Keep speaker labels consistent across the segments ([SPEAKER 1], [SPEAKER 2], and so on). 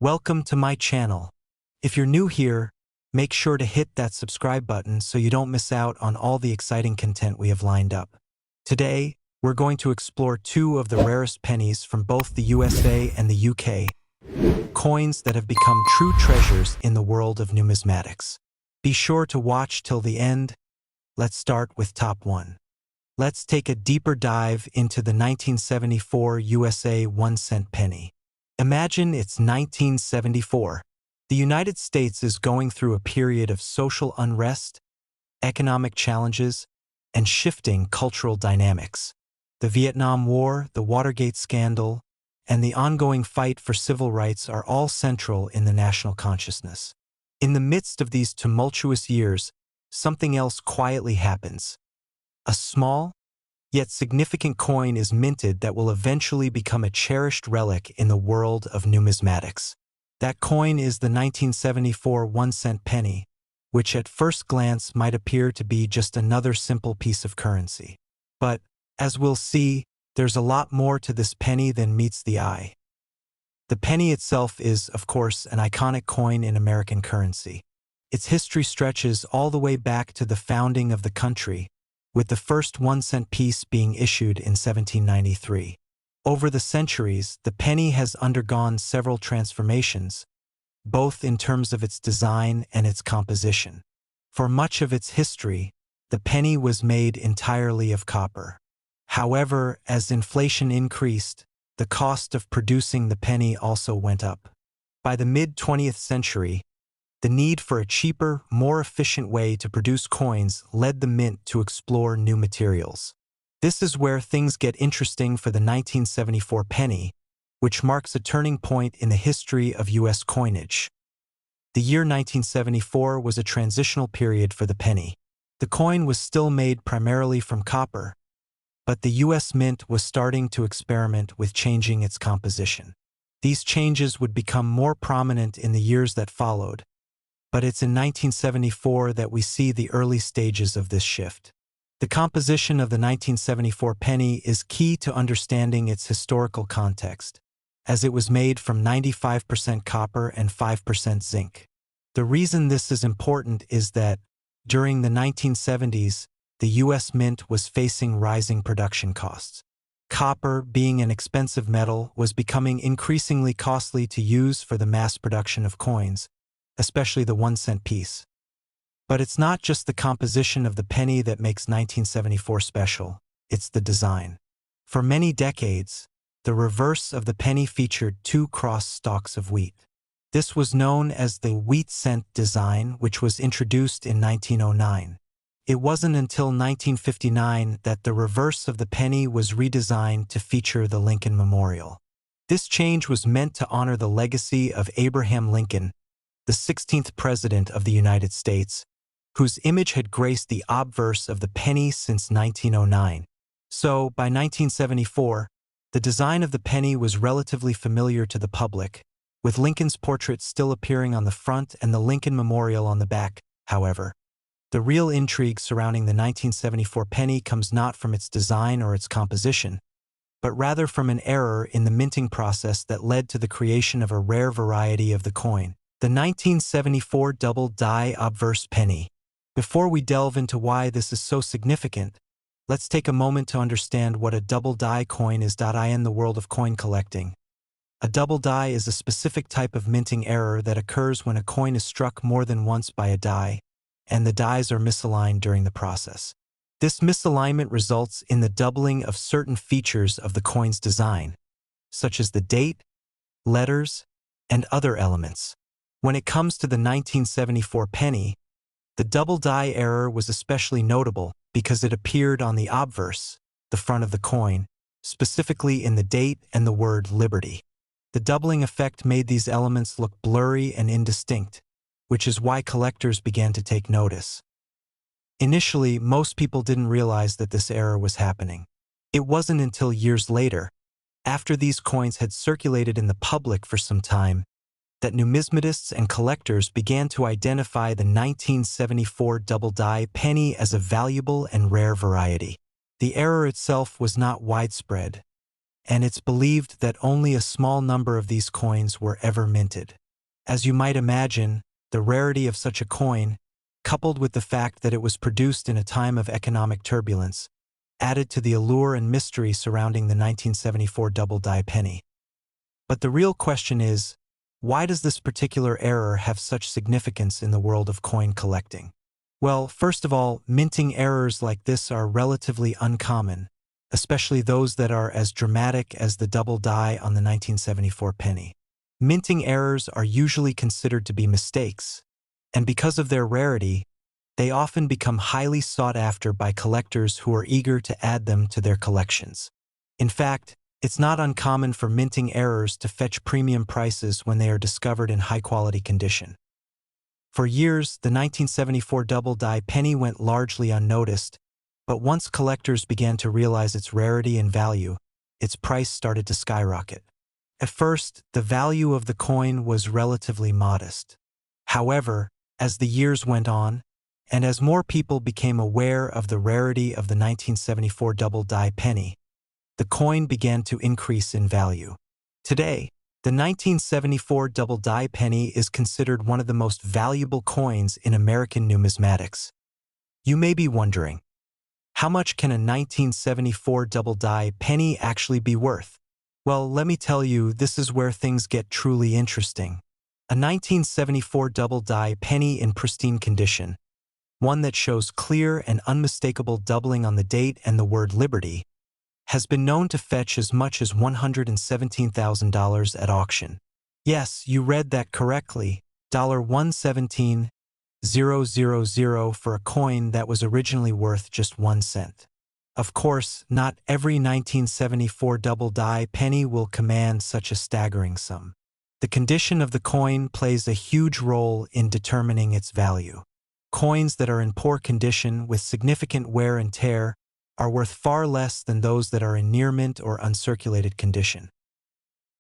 [SPEAKER 1] Welcome to my channel. If you're new here, make sure to hit that subscribe button so you don't miss out on all the exciting content we have lined up. Today, we're going to explore two of the rarest pennies from both the USA and the UK, coins that have become true treasures in the world of numismatics. Be sure to watch till the end. Let's start with top one. Let's take a deeper dive into the 1974 USA 1-cent penny. Imagine it's 1974. The United States is going through a period of social unrest, economic challenges, and shifting cultural dynamics. The Vietnam War, the Watergate scandal, and the ongoing fight for civil rights are all central in the national consciousness. In the midst of these tumultuous years, something else quietly happens. A small, yet significant coin is minted that will eventually become a cherished relic in the world of numismatics. That coin is the 1974 1-cent penny, which at first glance might appear to be just another simple piece of currency. But, as we'll see, there's a lot more to this penny than meets the eye. The penny itself is, of course, an iconic coin in American currency. Its history stretches all the way back to the founding of the country, with the first 1-cent piece being issued in 1793. Over the centuries, the penny has undergone several transformations, both in terms of its design and its composition. For much of its history, the penny was made entirely of copper. However, as inflation increased, the cost of producing the penny also went up. By the mid-20th century, the need for a cheaper, more efficient way to produce coins led the mint to explore new materials. This is where things get interesting for the 1974 penny, which marks a turning point in the history of U.S. coinage. The year 1974 was a transitional period for the penny. The coin was still made primarily from copper, but the U.S. Mint was starting to experiment with changing its composition. These changes would become more prominent in the years that followed, but it's in 1974 that we see the early stages of this shift. The composition of the 1974 penny is key to understanding its historical context, as it was made from 95% copper and 5% zinc. The reason this is important is that, during the 1970s, the U.S. Mint was facing rising production costs. Copper, being an expensive metal, was becoming increasingly costly to use for the mass production of coins, especially the 1-cent piece. But it's not just the composition of the penny that makes 1974 special, it's the design. For many decades, the reverse of the penny featured two crossed stalks of wheat. This was known as the wheat cent design, which was introduced in 1909. It wasn't until 1959 that the reverse of the penny was redesigned to feature the Lincoln Memorial. This change was meant to honor the legacy of Abraham Lincoln, the 16th President of the United States, whose image had graced the obverse of the penny since 1909. So, by 1974, the design of the penny was relatively familiar to the public, with Lincoln's portrait still appearing on the front and the Lincoln Memorial on the back. However, the real intrigue surrounding the 1974 penny comes not from its design or its composition, but rather from an error in the minting process that led to the creation of a rare variety of the coin, the 1974 double-die obverse penny. Before we delve into why this is so significant, let's take a moment to understand what a double-die coin is. In the world of coin collecting, a double die is a specific type of minting error that occurs when a coin is struck more than once by a die, and the dies are misaligned during the process. This misalignment results in the doubling of certain features of the coin's design, such as the date, letters, and other elements. When it comes to the 1974 penny, the double die error was especially notable because it appeared on the obverse, the front of the coin, specifically in the date and the word liberty. The doubling effect made these elements look blurry and indistinct, which is why collectors began to take notice. Initially, most people didn't realize that this error was happening. It wasn't until years later, after these coins had circulated in the public for some time, that numismatists and collectors began to identify the 1974 double-die penny as a valuable and rare variety. The error itself was not widespread, and it's believed that only a small number of these coins were ever minted. As you might imagine, the rarity of such a coin, coupled with the fact that it was produced in a time of economic turbulence, added to the allure and mystery surrounding the 1974 double-die penny. But the real question is, why does this particular error have such significance in the world of coin collecting? Well, first of all, minting errors like this are relatively uncommon, especially those that are as dramatic as the double die on the 1974 penny. Minting errors are usually considered to be mistakes, and because of their rarity, they often become highly sought after by collectors who are eager to add them to their collections. In fact, it's not uncommon for minting errors to fetch premium prices when they are discovered in high-quality condition. For years, the 1974 double-die penny went largely unnoticed, but once collectors began to realize its rarity and value, its price started to skyrocket. At first, the value of the coin was relatively modest. However, as the years went on, and as more people became aware of the rarity of the 1974 double-die penny, the coin began to increase in value. Today, the 1974 double-die penny is considered one of the most valuable coins in American numismatics. You may be wondering, how much can a 1974 double-die penny actually be worth? Well, let me tell you, this is where things get truly interesting. A 1974 double-die penny in pristine condition, one that shows clear and unmistakable doubling on the date and the word liberty, has been known to fetch as much as $117,000 at auction. Yes, you read that correctly, $117,000 for a coin that was originally worth just 1 cent. Of course, not every 1974 double-die penny will command such a staggering sum. The condition of the coin plays a huge role in determining its value. Coins that are in poor condition with significant wear and tear are worth far less than those that are in near mint or uncirculated condition.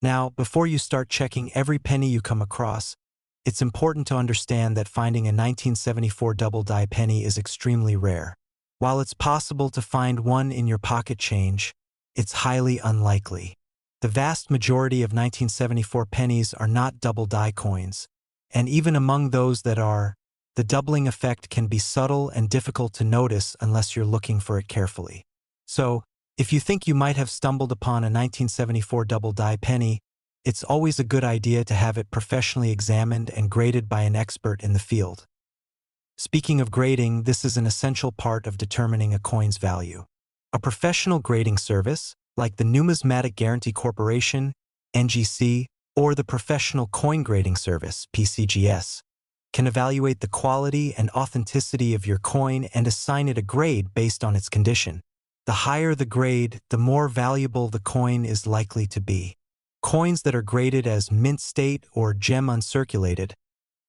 [SPEAKER 1] Now, before you start checking every penny you come across, it's important to understand that finding a 1974 double-die penny is extremely rare. While it's possible to find one in your pocket change, it's highly unlikely. The vast majority of 1974 pennies are not double-die coins, and even among those that are, the doubling effect can be subtle and difficult to notice unless you're looking for it carefully. So, if you think you might have stumbled upon a 1974 double-die penny, it's always a good idea to have it professionally examined and graded by an expert in the field. Speaking of grading, this is an essential part of determining a coin's value. A professional grading service, like the Numismatic Guarantee Corporation, NGC, or the Professional Coin Grading Service, PCGS, can evaluate the quality and authenticity of your coin and assign it a grade based on its condition. The higher the grade, the more valuable the coin is likely to be. Coins that are graded as mint state or gem uncirculated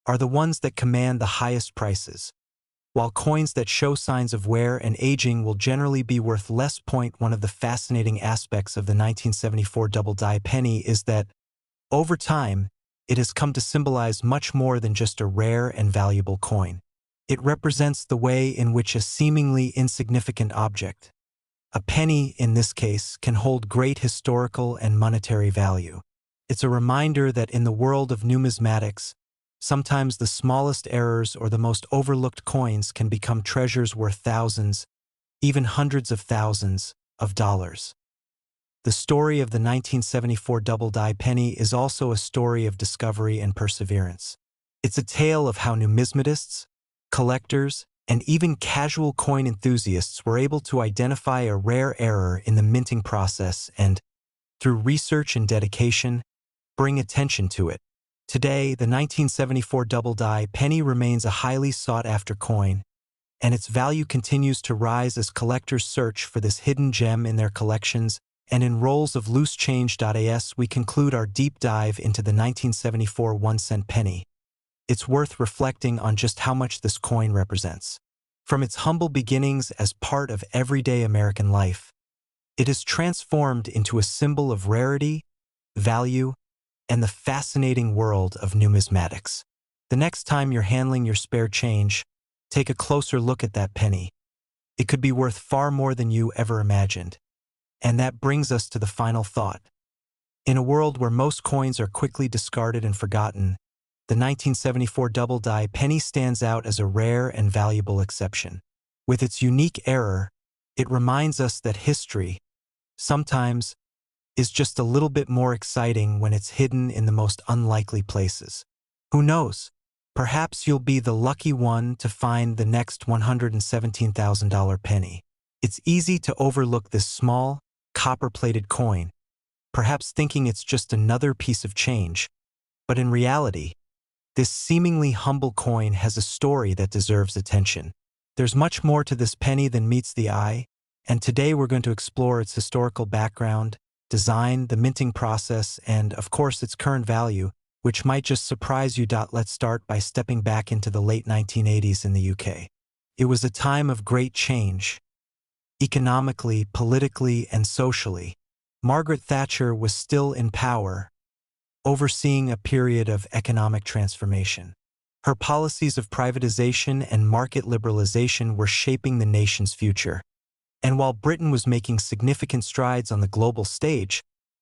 [SPEAKER 1] are the ones that command the highest prices, while coins that show signs of wear and aging will generally be worth less. One of the fascinating aspects of the 1974 double-die penny is that, over time, it has come to symbolize much more than just a rare and valuable coin. It represents the way in which a seemingly insignificant object, a penny in this case, can hold great historical and monetary value. It's a reminder that in the world of numismatics, sometimes the smallest errors or the most overlooked coins can become treasures worth thousands, even hundreds of thousands, of dollars. The story of the 1974 double-die penny is also a story of discovery and perseverance. It's a tale of how numismatists, collectors, and even casual coin enthusiasts were able to identify a rare error in the minting process and, through research and dedication, bring attention to it. Today, the 1974 double-die penny remains a highly sought-after coin, and its value continues to rise as collectors search for this hidden gem in their collections. And in Rolls of Loose Change.as, we conclude our deep dive into the 1974 1-cent penny. It's worth reflecting on just how much this coin represents. From its humble beginnings as part of everyday American life, it has transformed into a symbol of rarity, value, and the fascinating world of numismatics. The next time you're handling your spare change, take a closer look at that penny. It could be worth far more than you ever imagined. And that brings us to the final thought. In a world where most coins are quickly discarded and forgotten, the 1974 double-die penny stands out as a rare and valuable exception. With its unique error, it reminds us that history, sometimes, is just a little bit more exciting when it's hidden in the most unlikely places. Who knows? Perhaps you'll be the lucky one to find the next $117,000 penny. It's easy to overlook this small, copper-plated coin, perhaps thinking it's just another piece of change. But in reality, this seemingly humble coin has a story that deserves attention. There's much more to this penny than meets the eye, and today we're going to explore its historical background, design, the minting process, and, of course, its current value, which might just surprise you. Let's start by stepping back into the late 1980s in the UK. It was a time of great change, economically, politically, and socially. Margaret Thatcher was still in power, overseeing a period of economic transformation. Her policies of privatization and market liberalization were shaping the nation's future. And while Britain was making significant strides on the global stage,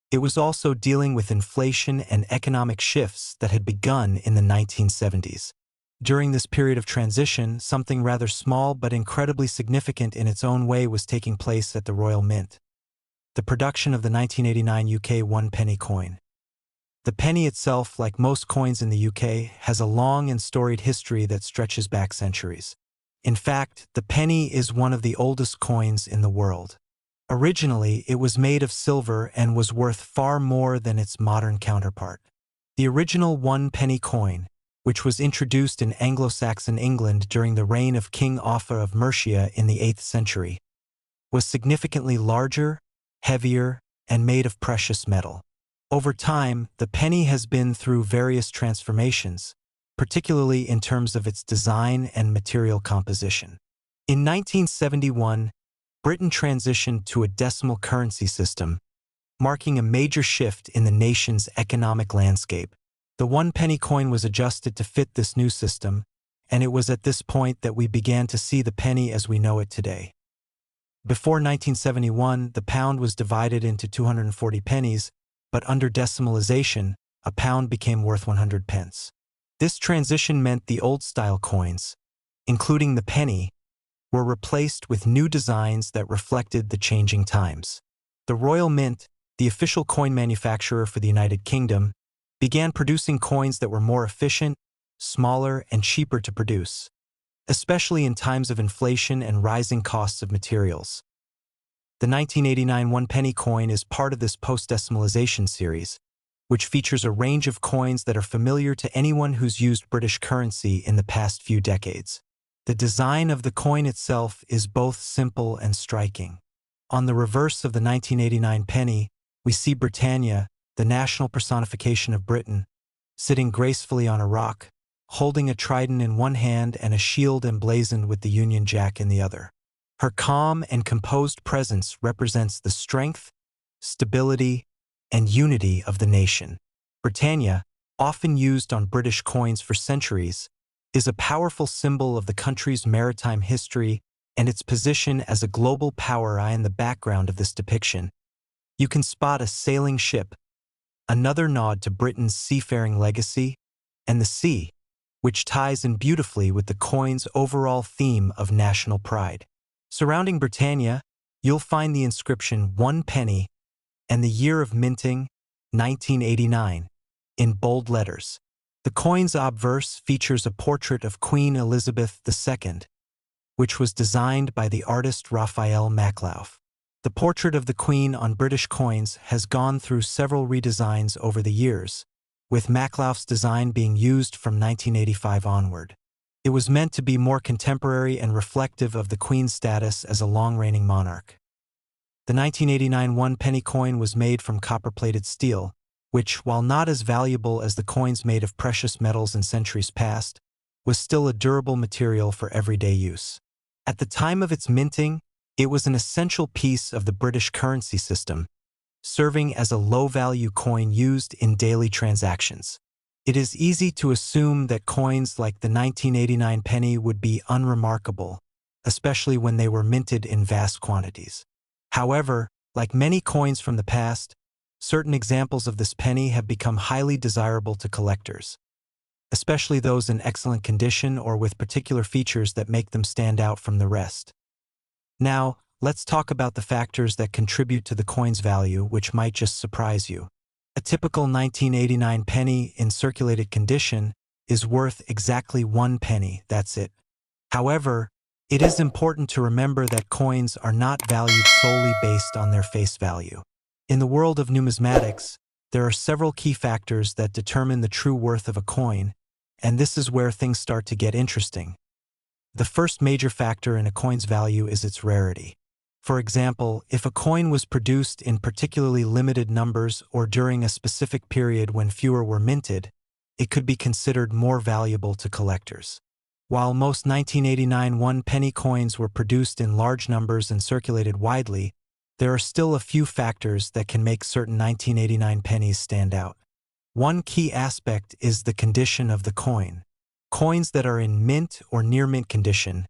[SPEAKER 1] it was also dealing with inflation and economic shifts that had begun in the 1970s. During this period of transition, something rather small but incredibly significant in its own way was taking place at the Royal Mint: the production of the 1989 UK one-penny coin. The penny itself, like most coins in the UK, has a long and storied history that stretches back centuries. In fact, the penny is one of the oldest coins in the world. Originally, it was made of silver and was worth far more than its modern counterpart. The original one-penny coin, which was introduced in Anglo-Saxon England during the reign of King Offa of Mercia in the 8th century, was significantly larger, heavier, and made of precious metal. Over time, the penny has been through various transformations, particularly in terms of its design and material composition. In 1971, Britain transitioned to a decimal currency system, marking a major shift in the nation's economic landscape. The one-penny coin was adjusted to fit this new system, and it was at this point that we began to see the penny as we know it today. Before 1971, the pound was divided into 240 pennies, but under decimalization, a pound became worth 100 pence. This transition meant the old-style coins, including the penny, were replaced with new designs that reflected the changing times. The Royal Mint, the official coin manufacturer for the United Kingdom, began producing coins that were more efficient, smaller, and cheaper to produce, especially in times of inflation and rising costs of materials. The 1989 one-penny coin is part of this post-decimalization series, which features a range of coins that are familiar to anyone who's used British currency in the past few decades. The design of the coin itself is both simple and striking. On the reverse of the 1989 penny, we see Britannia, the national personification of Britain, sitting gracefully on a rock, holding a trident in one hand and a shield emblazoned with the Union Jack in the other. Her calm and composed presence represents the strength, stability, and unity of the nation. Britannia, often used on British coins for centuries, is a powerful symbol of the country's maritime history and its position as a global power. In the background of this depiction, you can spot a sailing ship, another nod to Britain's seafaring legacy, and the sea, which ties in beautifully with the coin's overall theme of national pride. Surrounding Britannia, you'll find the inscription "1 penny" and the year of minting, 1989, in bold letters. The coin's obverse features a portrait of Queen Elizabeth II, which was designed by the artist Raphael Maklauf. The portrait of the Queen on British coins has gone through several redesigns over the years, with Maklauf's design being used from 1985 onward. It was meant to be more contemporary and reflective of the Queen's status as a long-reigning monarch. The 1989 one-penny coin was made from copper-plated steel, which, while not as valuable as the coins made of precious metals in centuries past, was still a durable material for everyday use. At the time of its minting, it was an essential piece of the British currency system, serving as a low-value coin used in daily transactions. It is easy to assume that coins like the 1989 penny would be unremarkable, especially when they were minted in vast quantities. However, Like many coins from the past, certain examples of this penny have become highly desirable to collectors, especially those in excellent condition or with particular features that make them stand out from the rest. Now, let's talk about the factors that contribute to the coin's value, which might just surprise you. A typical 1989 penny in circulated condition is worth exactly 1 penny, that's it. However, it is important to remember that coins are not valued solely based on their face value. In the world of numismatics, there are several key factors that determine the true worth of a coin, and this is where things start to get interesting. The first major factor in a coin's value is its rarity. For example, if a coin was produced in particularly limited numbers or during a specific period when fewer were minted, it could be considered more valuable to collectors. While most 1989 1-penny coins were produced in large numbers and circulated widely, there are still a few factors that can make certain 1989 pennies stand out. One key aspect is the condition of the coin. Coins that are in mint or near mint condition,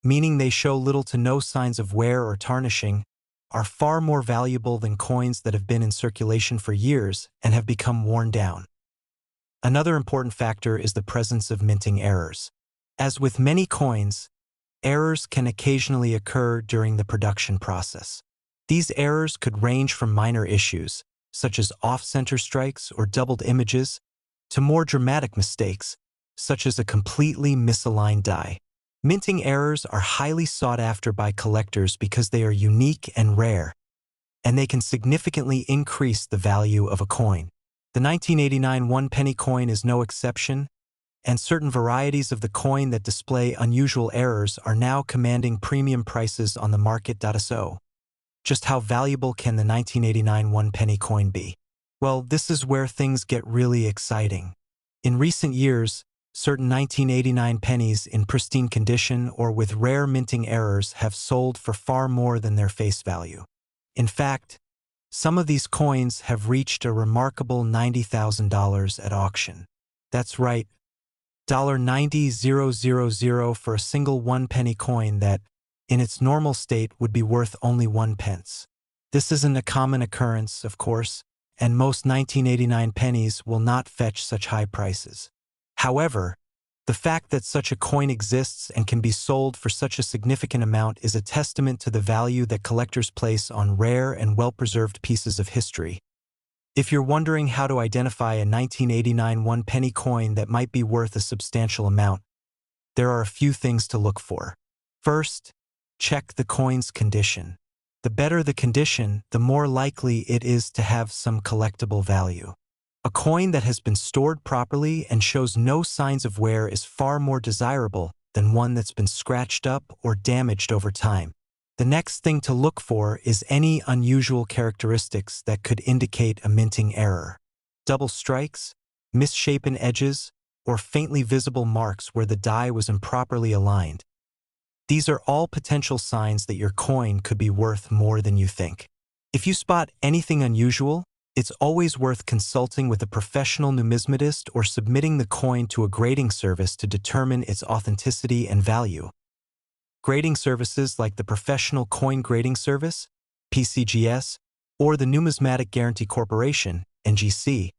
[SPEAKER 1] meaning they show little to no signs of wear or tarnishing, are far more valuable than coins that have been in circulation for years and have become worn down. Another important factor is the presence of minting errors. As with many coins, errors can occasionally occur during the production process. These errors could range from minor issues, such as off-center strikes or doubled images, to more dramatic mistakes, such as a completely misaligned die. Minting errors are highly sought after by collectors because they are unique and rare, and they can significantly increase the value of a coin. The 1989 1-penny coin is no exception, and certain varieties of the coin that display unusual errors are now commanding premium prices on the market. So, just how valuable can the 1989 1-penny coin be? Well, this is where things get really exciting. In recent years, certain 1989 pennies in pristine condition or with rare minting errors have sold for far more than their face value. In fact, some of these coins have reached a remarkable $90,000 at auction. That's right, $90,000 for a single 1-penny coin that, in its normal state, would be worth only 1 pence. This isn't a common occurrence, of course, and most 1989 pennies will not fetch such high prices. However, the fact that such a coin exists and can be sold for such a significant amount is a testament to the value that collectors place on rare and well-preserved pieces of history. If you're wondering how to identify a 1989 1-penny coin that might be worth a substantial amount, there are a few things to look for. First, check the coin's condition. The better the condition, the more likely it is to have some collectible value. A coin that has been stored properly and shows no signs of wear is far more desirable than one that's been scratched up or damaged over time. The next thing to look for is any unusual characteristics that could indicate a minting error. Double strikes, misshapen edges, or faintly visible marks where the die was improperly aligned. These are all potential signs that your coin could be worth more than you think. If you spot anything unusual, it's always worth consulting with a professional numismatist or submitting the coin to a grading service to determine its authenticity and value. Grading services like the Professional Coin Grading Service, PCGS, or the Numismatic Guarantee Corporation, NGC,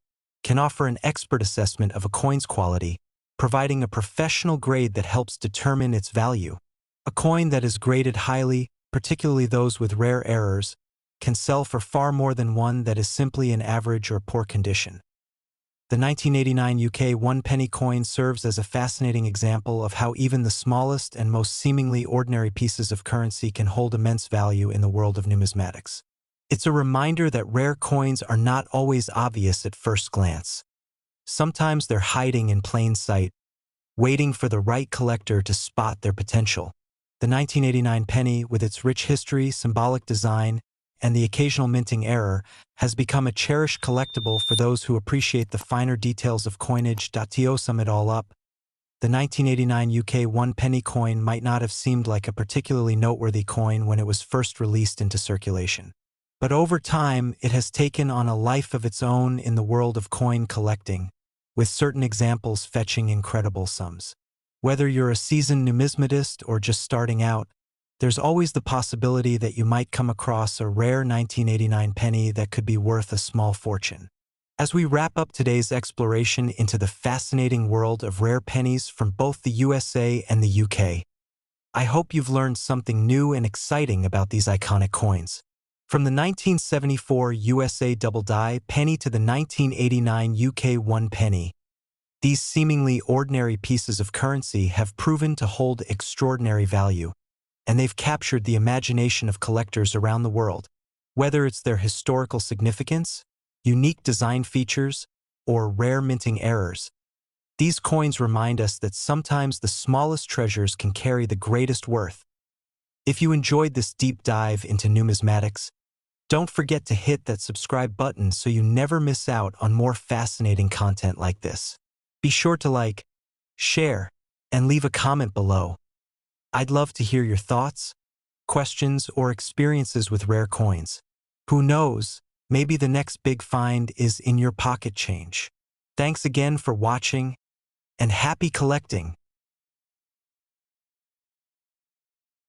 [SPEAKER 1] can offer an expert assessment of a coin's quality, providing a professional grade that helps determine its value. A coin that is graded highly, particularly those with rare errors, can sell for far more than one that is simply in average or poor condition. The 1989 UK 1-penny coin serves as a fascinating example of how even the smallest and most seemingly ordinary pieces of currency can hold immense value in the world of numismatics. It's a reminder that rare coins are not always obvious at first glance. Sometimes they're hiding in plain sight, waiting for the right collector to spot their potential. The 1989 penny, with its rich history, symbolic design, and the occasional minting error, has become a cherished collectible for those who appreciate the finer details of coinage. To sum it all up, the 1989 UK 1-penny coin might not have seemed like a particularly noteworthy coin when it was first released into circulation. But over time, it has taken on a life of its own in the world of coin collecting, with certain examples fetching incredible sums. Whether you're a seasoned numismatist or just starting out, there's always the possibility that you might come across a rare 1989 penny that could be worth a small fortune. As we wrap up today's exploration into the fascinating world of rare pennies from both the USA and the UK, I hope you've learned something new and exciting about these iconic coins. From the 1974 USA double die penny to the 1989 UK 1 penny, these seemingly ordinary pieces of currency have proven to hold extraordinary value, and they've captured the imagination of collectors around the world. Whether it's their historical significance, unique design features, or rare minting errors, these coins remind us that sometimes the smallest treasures can carry the greatest worth. If you enjoyed this deep dive into numismatics, don't forget to hit that subscribe button so you never miss out on more fascinating content like this. Be sure to like, share, and leave a comment below. I'd love to hear your thoughts, questions, or experiences with rare coins. Who knows, maybe the next big find is in your pocket change. Thanks again for watching, and happy collecting!